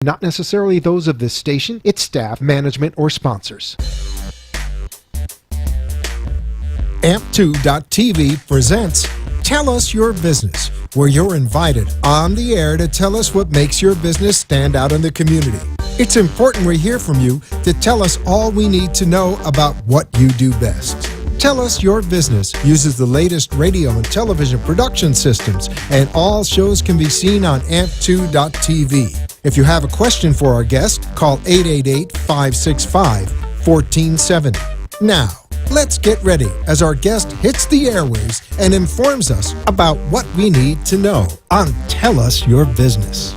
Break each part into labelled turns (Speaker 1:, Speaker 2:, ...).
Speaker 1: not necessarily those of this station, its staff, management, or sponsors.
Speaker 2: AMP2.tv presents Tell Us Your Business, where you're invited on the air to tell us what makes your business stand out in the community. It's important we hear from you to tell us all we need to know about what you do best. Tell Us Your Business uses the latest radio and television production systems, and all shows can be seen on AMP2.tv. If you have a question for our guest, call 888-565-1470. Now, let's get ready as our guest hits the airwaves and informs us about what we need to know on Tell Us Your Business.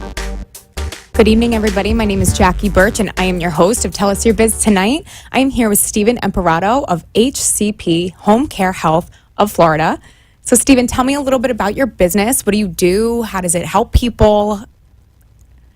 Speaker 3: Good evening, everybody. My name is Jackie Birch, and I am your host of Tell Us Your Biz tonight. I am here with Stephen Imperato of HCP Home Care Health of Florida. So, Stephen, tell me a little bit about your business. What do you do? How does it help people?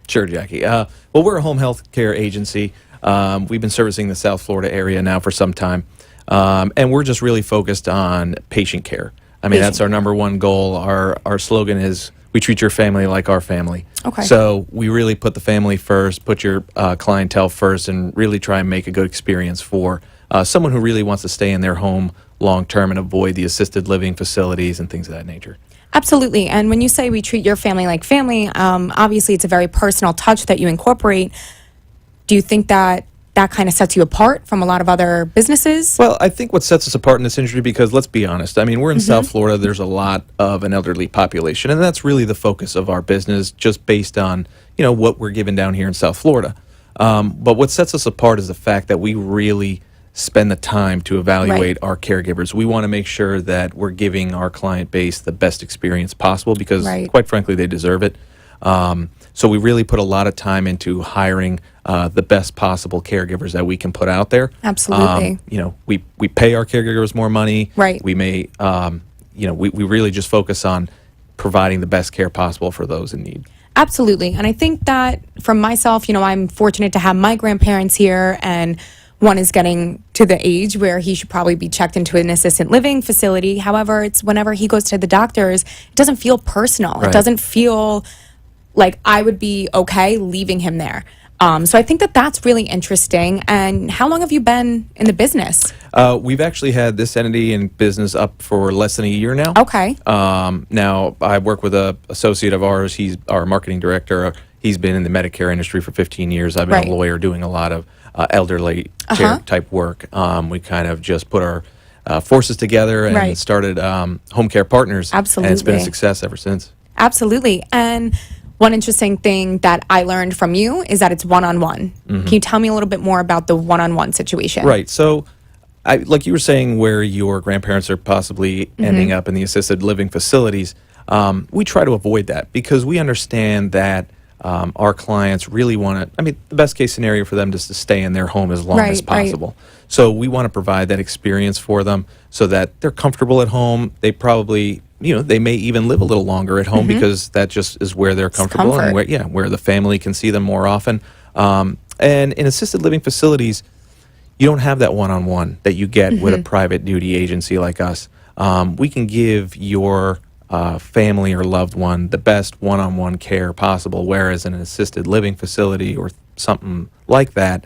Speaker 4: Sure, Jackie. Well, we're a home health care agency. We've been servicing the South Florida area now for some time, and we're just really focused on patient care. I mean, that's our number one goal. Our slogan is, we treat your family like our family.
Speaker 3: Okay.
Speaker 4: So we really put the family first, put your clientele first, and really try and make a good experience for someone who really wants to stay in their home long term and avoid the assisted living facilities and things of that nature.
Speaker 3: Absolutely. And when you say we treat your family like family, obviously it's a very personal touch that you incorporate. Do you think that kind of sets you apart from a lot of other businesses?
Speaker 4: Well, I think what sets us apart in this industry, because let's be honest, I mean, we're in South Florida, there's a lot of an elderly population, and that's really the focus of our business, just based on, what we're given down here in South Florida. But what sets us apart is the fact that we really spend the time to evaluate our caregivers. We want to make sure that we're giving our client base the best experience possible, because quite frankly, they deserve it. So we really put a lot of time into hiring the best possible caregivers that we can put out there.
Speaker 3: Absolutely.
Speaker 4: We pay our caregivers more money.
Speaker 3: Right.
Speaker 4: We may, we really just focus on providing the best care possible for those in need.
Speaker 3: Absolutely. And I think that from myself, I'm fortunate to have my grandparents here, and one is getting to the age where he should probably be checked into an assisted living facility. However, it's whenever he goes to the doctors, it doesn't feel personal. It doesn't feel like I would be okay leaving him there. So I think that that's really interesting. And how long have you been in the business?
Speaker 4: We've actually had this entity in business up for less than a year now.
Speaker 3: Okay.
Speaker 4: Now, I work with an associate of ours. He's our marketing director. He's been in the Medicare industry for 15 years. I've been a lawyer doing a lot of elderly care type work. We kind of just put our forces together and started Home Care Partners.
Speaker 3: Absolutely.
Speaker 4: And it's been a success ever since.
Speaker 3: Absolutely. And one interesting thing that I learned from you is that it's one-on-one. Can you tell me a little bit more about the one-on-one situation?
Speaker 4: Right. So, like you were saying, where your grandparents are possibly ending up in the assisted living facilities, we try to avoid that, because we understand that our clients really want to, the best case scenario for them is to stay in their home as long as possible. So we want to provide that experience for them so that they're comfortable at home. They probably, they may even live a little longer at home, because that just is where they're comfortable and where the family can see them more often. And in assisted living facilities, you don't have that one-on-one that you get with a private duty agency like us. We can give your family or loved one the best one-on-one care possible, whereas in an assisted living facility or something like that,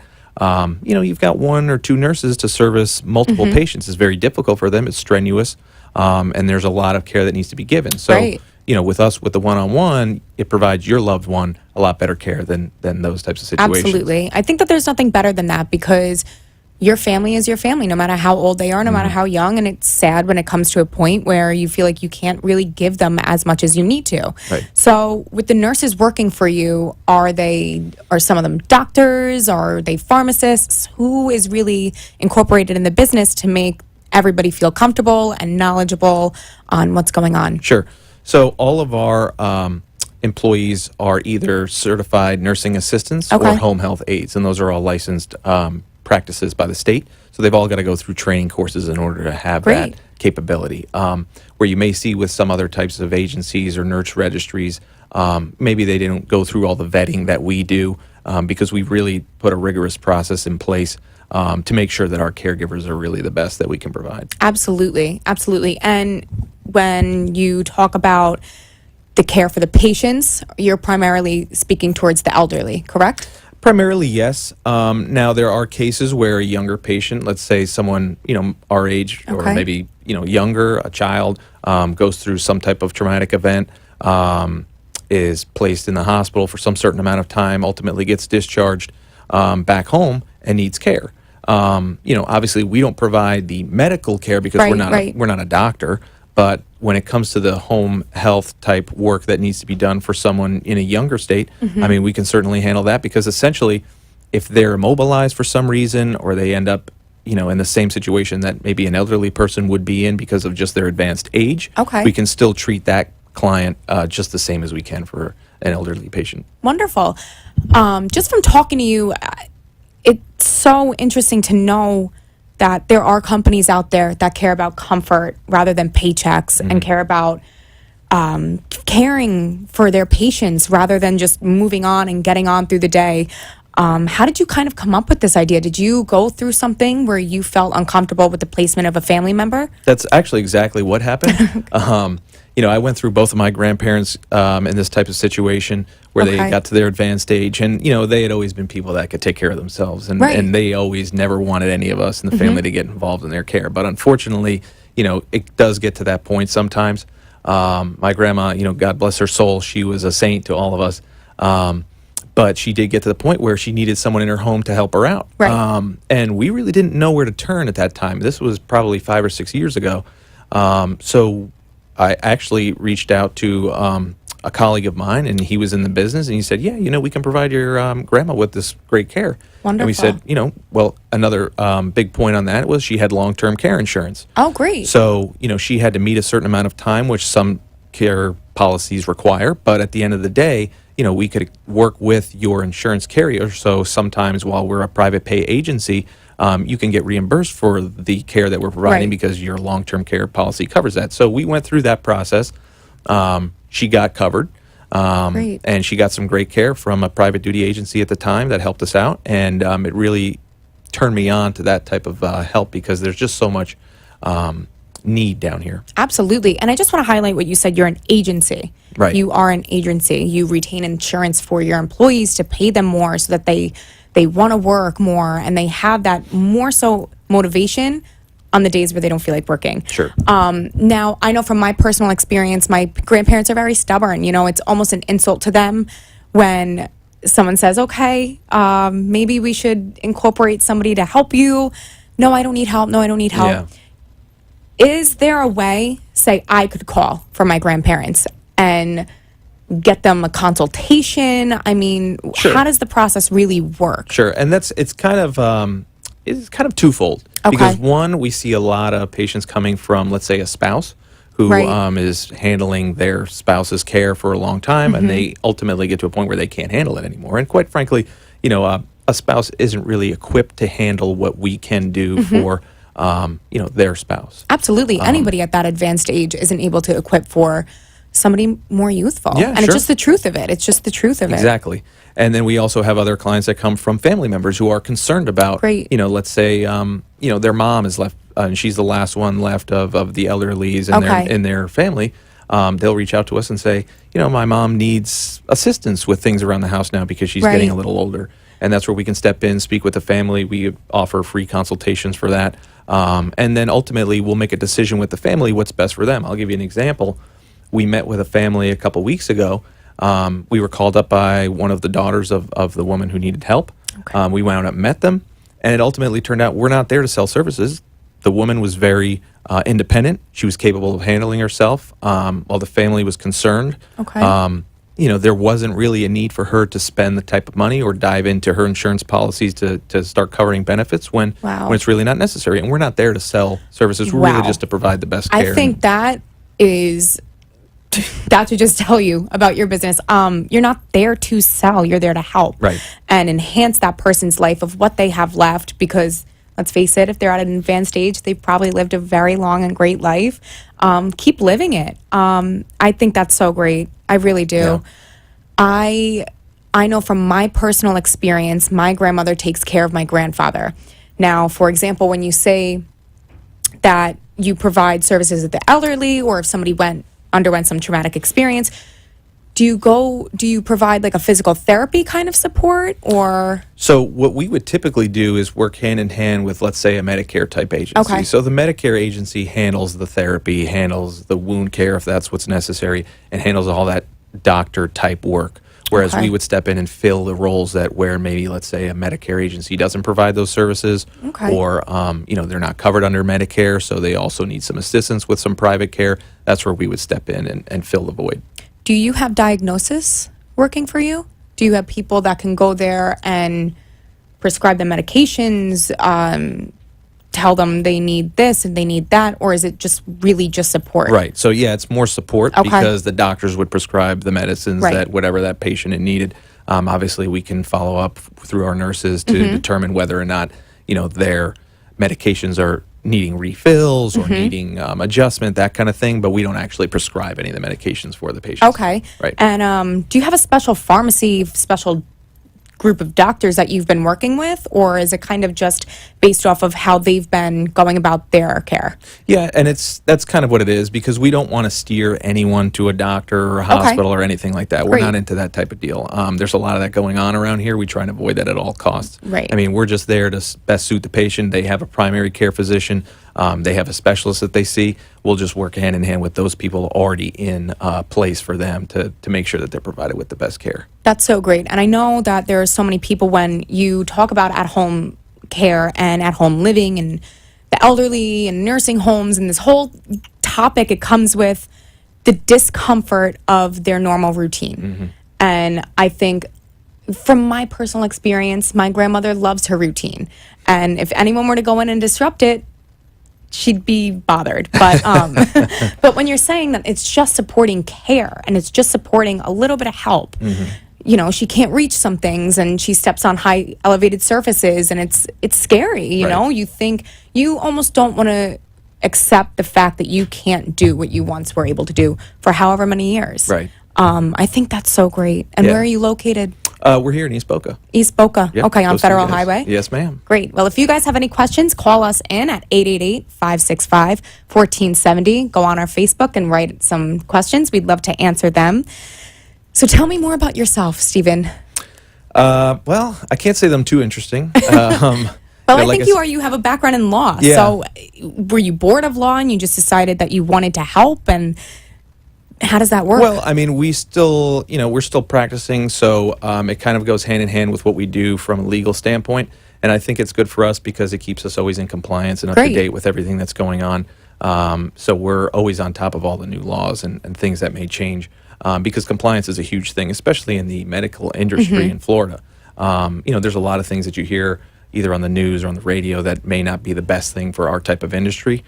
Speaker 4: you've got one or two nurses to service multiple patients. It's very difficult for them. It's strenuous, and there's a lot of care that needs to be given. So, with us, with the one-on-one, it provides your loved one a lot better care than those types of situations.
Speaker 3: Absolutely. I think that there's nothing better than that, because your family is your family, no matter how old they are, no matter how young. And it's sad when it comes to a point where you feel like you can't really give them as much as you need to.
Speaker 4: Right.
Speaker 3: So with the nurses working for you, are some of them doctors? Are they pharmacists? Who is really incorporated in the business to make everybody feel comfortable and knowledgeable on what's going on?
Speaker 4: Sure. So all of our employees are either certified nursing assistants or home health aides, and those are all licensed practices by the state. So they've all got to go through training courses in order to have that capability. Where you may see with some other types of agencies or nurse registries, maybe they didn't go through all the vetting that we do, because we've really put a rigorous process in place to make sure that our caregivers are really the best that we can provide.
Speaker 3: Absolutely. Absolutely. And when you talk about the care for the patients, you're primarily speaking towards the elderly, correct?
Speaker 4: Primarily, yes. Now, there are cases where a younger patient, let's say someone, our age or
Speaker 3: Okay.
Speaker 4: maybe, younger, a child, goes through some type of traumatic event, is placed in the hospital for some certain amount of time, ultimately gets discharged back home and needs care. Obviously, we don't provide the medical care because
Speaker 3: Right,
Speaker 4: we're not
Speaker 3: right.
Speaker 4: we're not a doctor. But when it comes to the home health type work that needs to be done for someone in a younger state, I mean, we can certainly handle that because essentially, if they're immobilized for some reason or they end up, in the same situation that maybe an elderly person would be in because of just their advanced age,
Speaker 3: Okay.
Speaker 4: we can still treat that client just the same as we can for an elderly patient.
Speaker 3: Wonderful. Just from talking to you, it's so interesting to know that there are companies out there that care about comfort rather than paychecks and care about caring for their patients rather than just moving on and getting on through the day. How did you kind of come up with this idea? Did you go through something where you felt uncomfortable with the placement of a family member?
Speaker 4: That's actually exactly what happened. I went through both of my grandparents in this type of situation where they
Speaker 3: Okay.
Speaker 4: got to their advanced age, and they had always been people that could take care of themselves, and,
Speaker 3: Right.
Speaker 4: and they always never wanted any of us in the family to get involved in their care. But unfortunately, it does get to that point sometimes. My grandma, God bless her soul, she was a saint to all of us. But she did get to the point where she needed someone in her home to help her out.
Speaker 3: Right.
Speaker 4: And we really didn't know where to turn at that time. This was probably 5 or 6 years ago. So I actually reached out to a colleague of mine, and he was in the business, and he said, yeah, we can provide your grandma with this great care. And we
Speaker 3: Wonderful.
Speaker 4: said, well, another big point on that was she had long-term care insurance.
Speaker 3: Oh, great.
Speaker 4: So, she had to meet a certain amount of time, which some care policies require. But at the end of the day, we could work with your insurance carrier. So sometimes while we're a private pay agency, you can get reimbursed for the care that we're providing
Speaker 3: Right.
Speaker 4: because your long-term care policy covers that. So we went through that process. She got covered.
Speaker 3: Great.
Speaker 4: And she got some great care from a private duty agency at the time that helped us out. And it really turned me on to that type of help because there's just so much need down here.
Speaker 3: Absolutely. And I just want to highlight what you said. You're an agency.
Speaker 4: Right.
Speaker 3: You are an agency. You retain insurance for your employees to pay them more so that they want to work more and they have that more so motivation on the days where they don't feel like working.
Speaker 4: Sure.
Speaker 3: Now, I know from my personal experience, my grandparents are very stubborn. It's almost an insult to them when someone says, okay, maybe we should incorporate somebody to help you. No, I don't need help. No, I don't need help.
Speaker 4: Yeah.
Speaker 3: Is there a way, say, I could call for my grandparents and get them a consultation? I mean,
Speaker 4: Sure.
Speaker 3: how does the process really work?
Speaker 4: Sure, and it's kind of twofold.
Speaker 3: Okay.
Speaker 4: Because one, we see a lot of patients coming from, let's say, a spouse who
Speaker 3: Right.
Speaker 4: is handling their spouse's care for a long time, and
Speaker 3: Mm-hmm.
Speaker 4: they ultimately get to a point where they can't handle it anymore. And quite frankly, a spouse isn't really equipped to handle what we can do
Speaker 3: Mm-hmm.
Speaker 4: for their spouse.
Speaker 3: Absolutely. Anybody at that advanced age isn't able to equip for somebody more youthful.
Speaker 4: Yeah,
Speaker 3: and it's
Speaker 4: sure.
Speaker 3: just the truth of it. It's just the truth of it.
Speaker 4: Exactly. And then we also have other clients that come from family members who are concerned about,
Speaker 3: Great.
Speaker 4: let's say, their mom is left, and she's the last one left of the elderlies in,
Speaker 3: Okay.
Speaker 4: in their family. They'll reach out to us and say, my mom needs assistance with things around the house now because she's getting a
Speaker 3: Right.
Speaker 4: little older. And that's where we can step in, speak with the family. We offer free consultations for that. And then ultimately, we'll make a decision with the family what's best for them. I'll give you an example. We met with a family a couple weeks ago. We were called up by one of the daughters of the woman who needed help.
Speaker 3: Okay.
Speaker 4: We wound up met them, and it ultimately turned out we're not there to sell services. The woman was very independent. She was capable of handling herself, while the family was concerned.
Speaker 3: Okay.
Speaker 4: There wasn't really a need for her to spend the type of money or dive into her insurance policies to start covering benefits when it's really not necessary. And we're not there to sell services. We're really
Speaker 3: Wow.
Speaker 4: just to provide the best care.
Speaker 3: I think that should just tell you about your business. You're not there to sell. You're there to help.
Speaker 4: Right.
Speaker 3: And enhance that person's life of what they have left because let's face it, if they're at an advanced age, they've probably lived a very long and great life. Keep living it. I think that's so great. I really do.
Speaker 4: Yeah.
Speaker 3: I know from my personal experience, my grandmother takes care of my grandfather. Now, for example, when you say that you provide services to the elderly or if somebody underwent some traumatic experience, do you provide like a physical therapy kind of support, or?
Speaker 4: So what we would typically do is work hand in hand with, let's say, a Medicare type agency.
Speaker 3: Okay.
Speaker 4: So the Medicare agency handles the therapy, handles the wound care if that's what's necessary, and handles all that doctor type work. Whereas
Speaker 3: Okay.
Speaker 4: we would step in and fill the roles that where maybe, let's say, a Medicare agency doesn't provide those services,
Speaker 3: Okay.
Speaker 4: or they're not covered under Medicare, so they also need some assistance with some private care. That's where we would step in and fill the void.
Speaker 3: Do you have diagnosis working for you? Do you have people that can go there and prescribe them medications, tell them they need this and they need that, or is it just really just support?
Speaker 4: Right. So yeah, it's more support
Speaker 3: Okay.
Speaker 4: because the doctors would prescribe the medicines
Speaker 3: Right.
Speaker 4: that whatever that patient had needed. Obviously, we can follow up through our nurses to
Speaker 3: Mm-hmm.
Speaker 4: determine whether or not their medications are needing refills or
Speaker 3: Mm-hmm.
Speaker 4: needing adjustment, that kind of thing. But we don't actually prescribe any of the medications for the patients.
Speaker 3: Okay.
Speaker 4: Right.
Speaker 3: And do you have a special pharmacy, special group of doctors that you've been working with, or is it kind of just based off of how they've been going about their care?
Speaker 4: Yeah, and that's kind of what it is, because we don't want to steer anyone to a doctor or a hospital or anything like that. We're
Speaker 3: Great.
Speaker 4: not into that type of deal. There's a lot of that going on around here. We try and avoid that at all costs.
Speaker 3: Right.
Speaker 4: I mean, we're just there to best suit the patient. They have a primary care physician. They have a specialist that they see. We'll just work hand in hand with those people already in place for them to make sure that they're provided with the best care.
Speaker 3: That's so great. And I know that there are so many people, when you talk about at-home care and at-home living and the elderly and nursing homes and this whole topic, it comes with the discomfort of their normal routine.
Speaker 4: Mm-hmm.
Speaker 3: And I think from my personal experience, my grandmother loves her routine. And if anyone were to go in and disrupt it, she'd be bothered. But but when you're saying that it's just supporting care and it's just supporting a little bit of help, she can't reach some things and she steps on high elevated surfaces, and it's scary. You
Speaker 4: Right.
Speaker 3: know, you think you almost don't want to accept the fact that you can't do what you once were able to do for however many years.
Speaker 4: Right.
Speaker 3: I think that's so great. And
Speaker 4: Yeah.
Speaker 3: where are you located?
Speaker 4: We're here in East Boca.
Speaker 3: East Boca.
Speaker 4: Yep,
Speaker 3: Okay, on
Speaker 4: close to you
Speaker 3: Federal
Speaker 4: guys.
Speaker 3: Highway?
Speaker 4: Yes, ma'am.
Speaker 3: Great. Well, if you guys have any questions, call us in at 888-565-1470. Go on our Facebook and write some questions. We'd love to answer them. So tell me more about yourself, Stephen.
Speaker 4: Well, I can't say them too interesting.
Speaker 3: Well, I
Speaker 4: like
Speaker 3: think you are. You have a background in law.
Speaker 4: Yeah.
Speaker 3: So were you bored of law and you just decided that you wanted to help? And how does that work?
Speaker 4: Well, I mean, we're still practicing, so it kind of goes hand in hand with what we do from a legal standpoint. And I think it's good for us because it keeps us always in compliance and up
Speaker 3: Great.
Speaker 4: to date with everything that's going on. So we're always on top of all the new laws and things that may change, because compliance is a huge thing, especially in the medical industry in Florida. There's a lot of things that you hear either on the news or on the radio that may not be the best thing for our type of industry,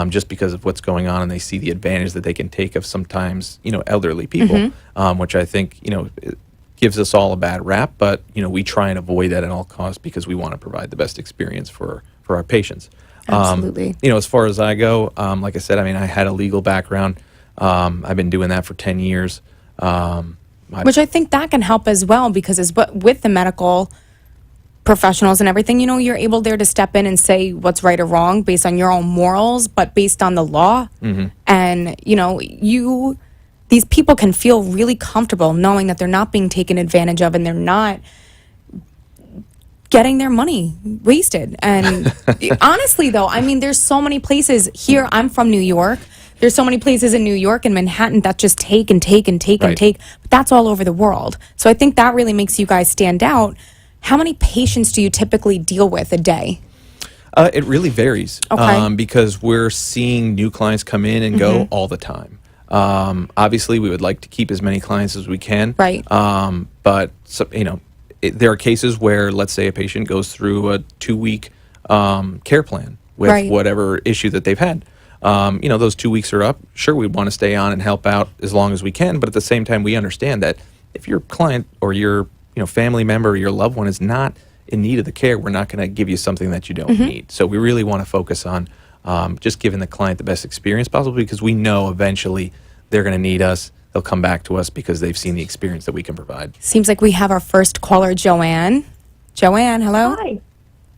Speaker 4: just because of what's going on, and they see the advantage that they can take of sometimes, elderly people, which I think, it gives us all a bad rap, but, we try and avoid that at all costs because we want to provide the best experience for our patients.
Speaker 3: Absolutely.
Speaker 4: As far as I go, like I said, I mean, I had a legal background. I've been doing that for 10 years.
Speaker 3: Which I think that can help as well, because with the medical professionals and everything, you're able there to step in and say what's right or wrong based on your own morals, but based on the law. And, these people can feel really comfortable knowing that they're not being taken advantage of and they're not getting their money wasted. And honestly, though, I mean, there's so many places here. I'm from New York. There's so many places in New York and Manhattan that just take and take and take and
Speaker 4: Right.
Speaker 3: take. But that's all over the world. So I think that really makes you guys stand out. How many patients do you typically deal with a day?
Speaker 4: It really varies,
Speaker 3: Okay.
Speaker 4: because we're seeing new clients come in and go all the time. Obviously, we would like to keep as many clients as we can.
Speaker 3: Right.
Speaker 4: But there are cases where, let's say, a patient goes through a 2-week care plan with
Speaker 3: Right.
Speaker 4: whatever issue that they've had. Those 2 weeks are up. Sure, we want to stay on and help out as long as we can, but at the same time, we understand that if your client or your family member or your loved one is not in need of the care, we're not going to give you something that you don't need. So we really want to focus on just giving the client the best experience possible, because we know eventually they're going to need us. They'll come back to us because they've seen the experience that we can provide.
Speaker 3: Seems like we have our first caller, Joanne. Joanne, hello?
Speaker 5: Hi.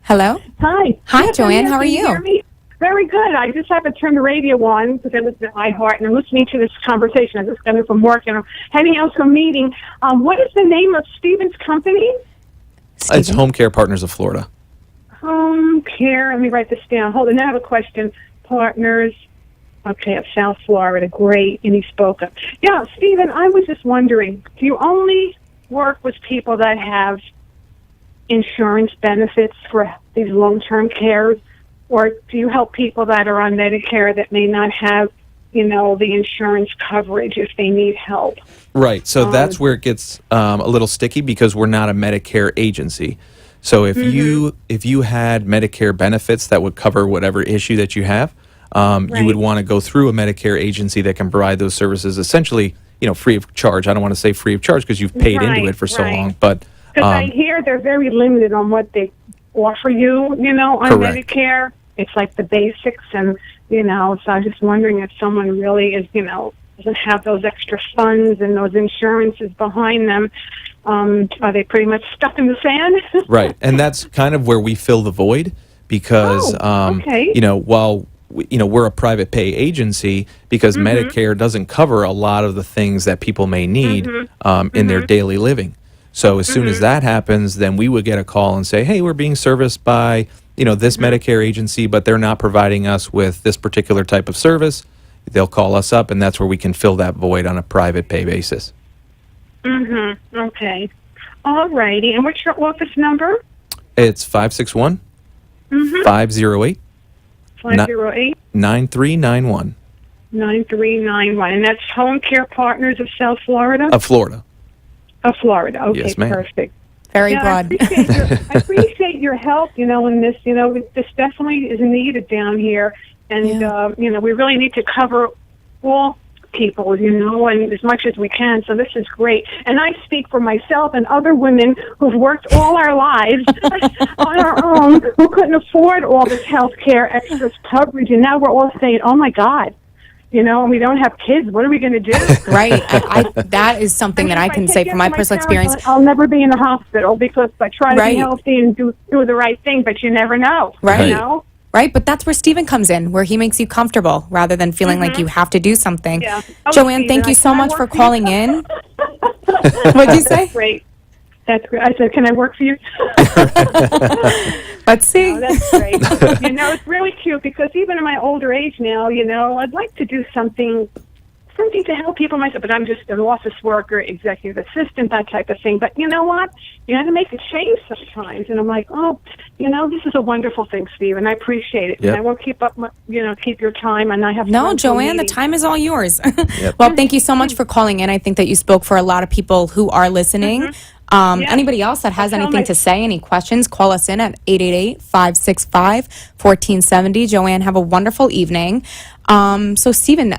Speaker 3: Hello?
Speaker 5: Hi.
Speaker 3: Hi,
Speaker 5: Yes,
Speaker 3: Joanne.
Speaker 5: I'm
Speaker 3: How are
Speaker 5: here.
Speaker 3: you?
Speaker 5: Can hear me? Very good. I just have to turn the radio on because I listen to iHeart, and I'm listening to this conversation. I just got in from work, and I'm heading out to a meeting. What is the name of Stephen's company?
Speaker 4: It's Home Care Partners of Florida.
Speaker 5: Home Care. Let me write this down. Hold on. I have a question. Partners. Okay, of South Florida. Great. And he spoke up. Yeah, Stephen, I was just wondering, do you only work with people that have insurance benefits for these long-term cares, or do you help people that are on Medicare that may not have, the insurance coverage if they need help?
Speaker 4: Right. So that's where it gets a little sticky because we're not a Medicare agency. So if you had Medicare benefits that would cover whatever issue that you have, you would want to go through a Medicare agency that can provide those services essentially, free of charge. I don't want to say free of charge because you've paid into it for so long, but
Speaker 5: because I hear they're very limited on what they offer you, on
Speaker 4: correct.
Speaker 5: Medicare. It's like the basics, and so I was just wondering if someone really is, doesn't have those extra funds and those insurances behind them. Are they pretty much stuck in the sand?
Speaker 4: Right, and that's kind of where we fill the void because, while we're a private pay agency, because Medicare doesn't cover a lot of the things that people may need in their daily living. So as soon as that happens, then we would get a call and say, hey, we're being serviced by, this Medicare agency, but they're not providing us with this particular type of service. They'll call us up, and that's where we can fill that void on a private pay basis.
Speaker 5: Okay. All righty. And what's your office number?
Speaker 4: It's 561 508
Speaker 5: 508
Speaker 4: 9391.
Speaker 5: 9391. And that's Home Care Partners of South Florida?
Speaker 4: Of Florida.
Speaker 5: Of Florida. Okay,
Speaker 4: yes, ma'am.
Speaker 5: Perfect.
Speaker 3: Very broad.
Speaker 5: I appreciate your help, in this. This definitely is needed down here. And, we really need to cover all people, and as much as we can. So this is great. And I speak for myself and other women who've worked all our lives on our own, who couldn't afford all this health care extra coverage. And now we're all saying, oh, my God. And we don't have kids. What are we going to do?
Speaker 3: Right. That is something that I can say from my personal experience.
Speaker 5: I'll never be in the hospital because I try to be healthy and do the right thing, but you never know.
Speaker 3: Right. Right, but that's where Stephen comes in, where he makes you comfortable rather than feeling like you have to do something.
Speaker 5: Yeah. Oh,
Speaker 3: Joanne, thank you so much for calling in. What'd you say?
Speaker 5: Great. That's great. I said, can I work for you?
Speaker 3: Let's see.
Speaker 5: Oh, that's great. It's really cute because even in my older age now, I'd like to do something to help people myself, but I'm just an office worker, executive assistant, that type of thing. But you know what? You have to make a change sometimes. And I'm like, this is a wonderful thing, Steve, and I appreciate it.
Speaker 4: Yep.
Speaker 5: And I won't keep up, keep your time, and I have
Speaker 3: No, Joanne, the time is all yours.
Speaker 4: Yep.
Speaker 3: Well, thank you so much for calling in. I think that you spoke for a lot of people who are listening. Anybody else that has anything to say, any questions, call us in at 888-565-1470. Joanne, have a wonderful evening. So, Stephen,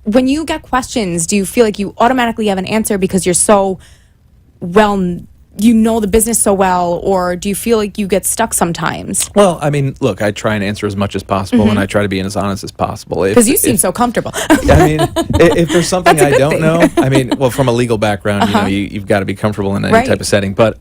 Speaker 3: when you get questions, do you feel like you automatically have an answer because you're so the business so well, or do you feel like you get stuck sometimes?
Speaker 4: Well, I mean, look, I try and answer as much as possible, and I try to be as honest as possible.
Speaker 3: Because you seem so comfortable.
Speaker 4: If there's something I don't know, from a legal background, you've got to be comfortable in any type of setting. But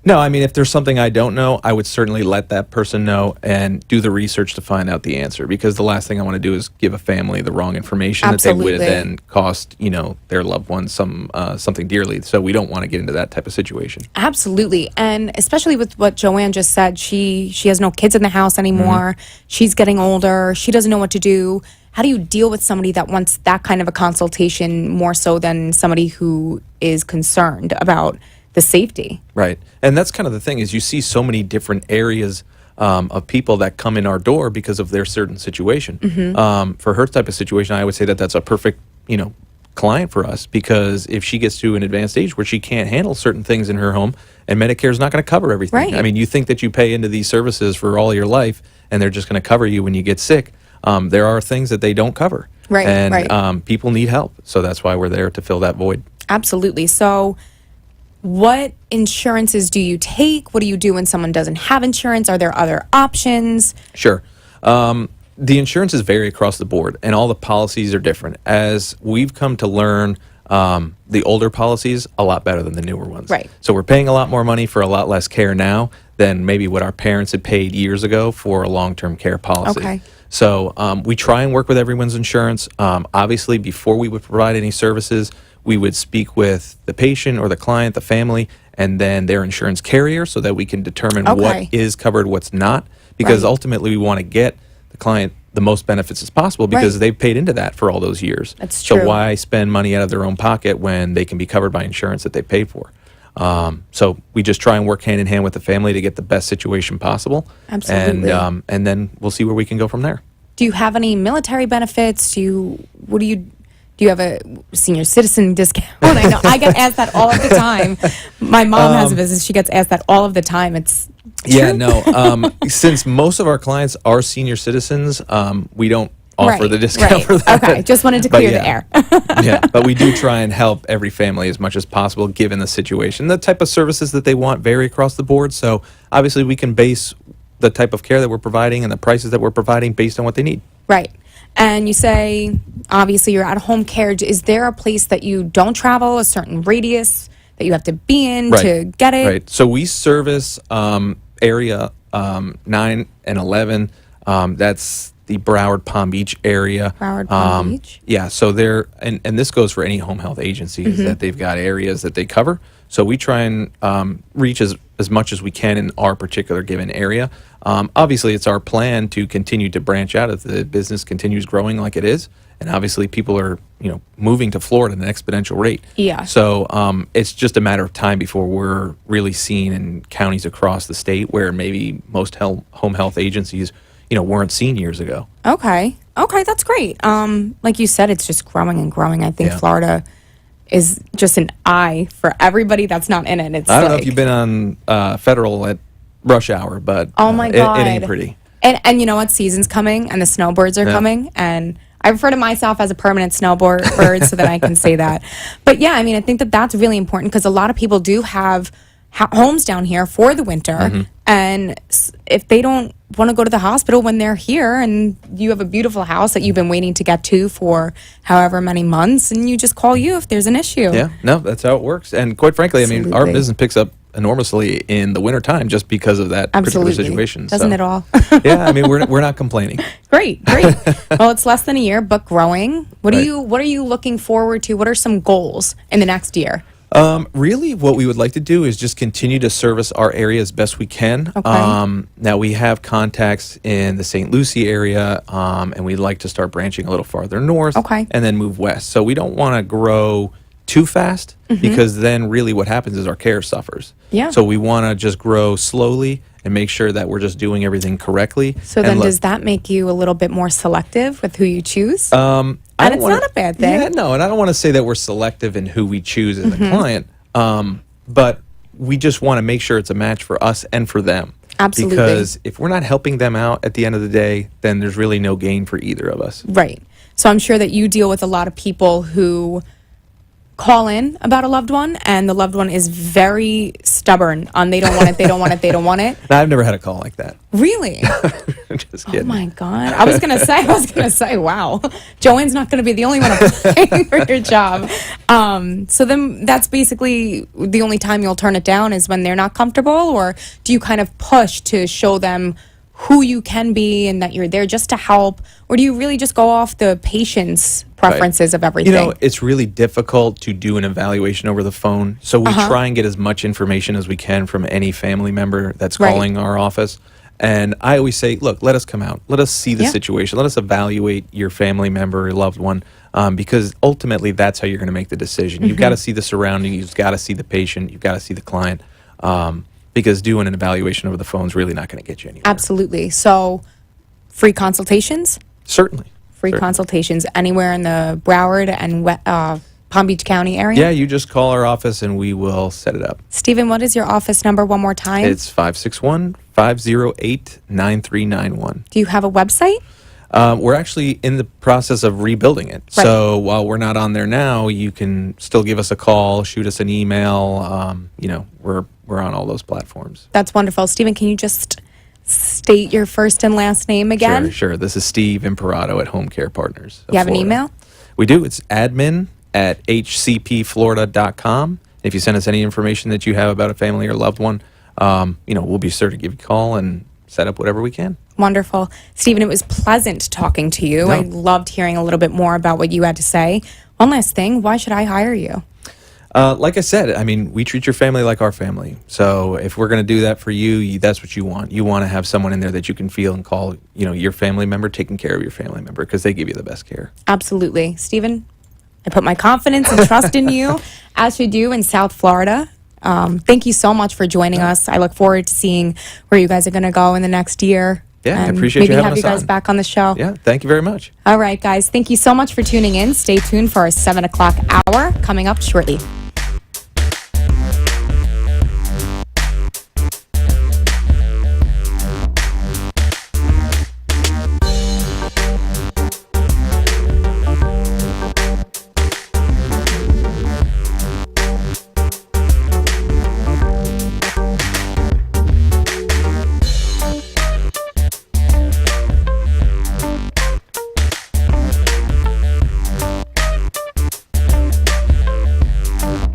Speaker 4: no, if there's something I don't know, I would certainly let that person know and do the research to find out the answer. Because the last thing I want to do is give a family the wrong information that they would then cost, their loved ones something dearly. So we don't want to get into that type of situation.
Speaker 3: Absolutely. And especially with what Joanne just said, she has no kids in the house anymore. She's getting older. She doesn't know what to do. How do you deal with somebody that wants that kind of a consultation more so than somebody who is concerned about the safety?
Speaker 4: Right. And that's kind of the thing is you see so many different areas of people that come in our door because of their certain situation. For her type of situation, I would say that that's a perfect, client for us because if she gets to an advanced age where she can't handle certain things in her home and Medicare is not going to cover everything.
Speaker 3: Right.
Speaker 4: You think that you pay into these services for all your life and they're just going to cover you when you get sick. There are things that they don't cover.
Speaker 3: Right.
Speaker 4: And people need help. So that's why we're there to fill that void.
Speaker 3: Absolutely. So what insurances do you take? What do you do when someone doesn't have insurance? Are there other options?
Speaker 4: Sure. The insurances vary across the board, and all the policies are different. As we've come to learn, the older policies a lot better than the newer ones.
Speaker 3: Right.
Speaker 4: So we're paying a lot more money for a lot less care now than maybe what our parents had paid years ago for a long-term care policy.
Speaker 3: Okay.
Speaker 4: So we try and work with everyone's insurance. Obviously, before we would provide any services, we would speak with the patient or the client, the family, and then their insurance carrier so that we can determine
Speaker 3: Okay.
Speaker 4: what is covered, what's not. Because
Speaker 3: Right.
Speaker 4: ultimately, we want to get the client the most benefits as possible because
Speaker 3: Right.
Speaker 4: they've paid into that for all those years.
Speaker 3: That's
Speaker 4: So
Speaker 3: true.
Speaker 4: why spend money out of their own pocket when they can be covered by insurance that they paid for? So we just try and work hand in hand with the family to get the best situation possible.
Speaker 3: Absolutely.
Speaker 4: And then we'll see where we can go from there.
Speaker 3: Do you have any military benefits? Do you have a senior citizen discount? I know I get asked that all of the time. My mom has a business. She gets asked that all of the time. It's
Speaker 4: Yeah,
Speaker 3: true?
Speaker 4: no. Since most of our clients are senior citizens, we don't offer
Speaker 3: Right,
Speaker 4: the discount
Speaker 3: right.
Speaker 4: for that.
Speaker 3: Okay, just wanted to
Speaker 4: But
Speaker 3: clear
Speaker 4: yeah.
Speaker 3: the air.
Speaker 4: Yeah, but we do try and help every family as much as possible given the situation. The type of services that they want vary across the board, so obviously we can base the type of care that we're providing and the prices that we're providing based on what they need.
Speaker 3: Right. And you say, obviously, you're at home care. Is there a place that you don't travel, a certain radius that you have to be in to get it?
Speaker 4: Right. So we service area 9 and 11. That's the Broward Palm Beach area.
Speaker 3: Broward Palm Beach.
Speaker 4: Yeah. So they're and this goes for any home health agency is that they've got areas that they cover. So we try and reach as much as we can in our particular given area. Obviously, it's our plan to continue to branch out as the business continues growing like it is. And obviously, people are moving to Florida at an exponential rate.
Speaker 3: Yeah.
Speaker 4: So it's just a matter of time before we're really seen in counties across the state where maybe most home health agencies, weren't seen years ago.
Speaker 3: Okay. Okay, that's great. Like you said, it's just growing and growing. I think
Speaker 4: Yeah.
Speaker 3: Florida is just an eye for everybody that's not in it. It's
Speaker 4: I don't know if
Speaker 3: like-
Speaker 4: you've been on Federal at rush hour, but
Speaker 3: Oh my God.
Speaker 4: it ain't pretty.
Speaker 3: And you know what? Season's coming and the snowbirds are
Speaker 4: Yeah.
Speaker 3: coming. And I refer to myself as a permanent snowbird so that I can say that. But yeah, I mean, I think that that's really important because a lot of people do have homes down here for the winter.
Speaker 4: Mm-hmm.
Speaker 3: And if they don't want to go to the hospital when they're here and you have a beautiful house that you've been waiting to get to for however many months, and you just call you if there's an issue.
Speaker 4: Yeah, no, that's how it works. And quite frankly, I mean, our
Speaker 3: Absolutely.
Speaker 4: business picks up enormously in the wintertime just because of that
Speaker 3: Absolutely.
Speaker 4: particular situation.
Speaker 3: Doesn't
Speaker 4: So,
Speaker 3: it all?
Speaker 4: yeah, I mean, we're not complaining.
Speaker 3: Great. Well, it's less than a year, but growing. What are you looking forward to? What are some goals in the next year?
Speaker 4: Really, what we would like to do is just continue to service our area as best we can.
Speaker 3: Okay.
Speaker 4: Now, we have contacts in the St. Lucie area, and we'd like to start branching a little farther north
Speaker 3: Okay.
Speaker 4: and then move west. So we don't want to grow too fast because then really what happens is our care suffers.
Speaker 3: Yeah.
Speaker 4: So we want to just grow slowly and make sure that we're just doing everything correctly.
Speaker 3: So then does that make you a little bit more selective with who you choose?
Speaker 4: I
Speaker 3: And
Speaker 4: don't
Speaker 3: it's
Speaker 4: wanna-
Speaker 3: not a bad thing.
Speaker 4: Yeah, no, and I don't want to say that we're selective in who we choose as a client, but we just want to make sure it's a match for us and for them.
Speaker 3: Absolutely.
Speaker 4: Because if we're not helping them out at the end of the day, then there's really no gain for either of us.
Speaker 3: Right. So I'm sure that you deal with a lot of people who call in about a loved one and the loved one is very stubborn on they don't want it, they don't want it, they don't want it.
Speaker 4: Now, I've never had a call like that.
Speaker 3: Really?
Speaker 4: Just
Speaker 3: Oh
Speaker 4: kidding.
Speaker 3: my God. I was gonna say, wow. Joanne's not gonna be the only one applying for your job. So then that's basically the only time you'll turn it down is when they're not comfortable, or do you kind of push to show them who you can be and that you're there just to help, or do you really just go off the patient's preferences of everything?
Speaker 4: It's really difficult to do an evaluation over the phone. So we try and get as much information as we can from any family member that's
Speaker 3: Right.
Speaker 4: calling our office. And I always say, look, let us come out. Let us see the
Speaker 3: Yeah.
Speaker 4: situation. Let us evaluate your family member or loved one, because ultimately that's how you're going to make the decision. You've got to see the surrounding. You've got to see the patient. You've got to see the client. Because doing an evaluation over the phone is really not going to get you anywhere.
Speaker 3: Absolutely. So free consultations?
Speaker 4: Certainly.
Speaker 3: Free
Speaker 4: Certainly.
Speaker 3: consultations anywhere in the Broward and Palm Beach County area?
Speaker 4: Yeah, you just call our office and we will set it up.
Speaker 3: Stephen, what is your office number one more time?
Speaker 4: It's 561-508-9391.
Speaker 3: Do you have a website?
Speaker 4: We're actually in the process of rebuilding it.
Speaker 3: Right.
Speaker 4: So while we're not on there now, you can still give us a call, shoot us an email. We're on all those platforms.
Speaker 3: That's wonderful. Stephen, can you just state your first and last name again?
Speaker 4: Sure. This is Steve Imperato at Home Care Partners. of
Speaker 3: You have an
Speaker 4: Florida.
Speaker 3: email?
Speaker 4: We do. It's admin@hcpflorida.com. If you send us any information that you have about a family or loved one, we'll be sure to give you a call and set up whatever we can.
Speaker 3: Wonderful. Stephen, it was pleasant talking to you.
Speaker 4: No.
Speaker 3: I loved hearing a little bit more about what you had to say. One last thing, why should I hire you?
Speaker 4: Like I said, we treat your family like our family. So if we're going to do that for you, that's what you want. You want to have someone in there that you can feel and call, your family member, taking care of your family member, because they give you the best care.
Speaker 3: Absolutely. Stephen, I put my confidence and trust in you, as should you in South Florida. Thank you so much for joining us. I look forward to seeing where you guys are going to go in the next year.
Speaker 4: Yeah, I
Speaker 3: and
Speaker 4: appreciate you
Speaker 3: maybe
Speaker 4: having
Speaker 3: have you
Speaker 4: us
Speaker 3: guys
Speaker 4: on.
Speaker 3: back on the show.
Speaker 4: Yeah, thank you very much.
Speaker 3: All right, guys. Thank you so much for tuning in. Stay tuned for our 7 o'clock hour coming up shortly.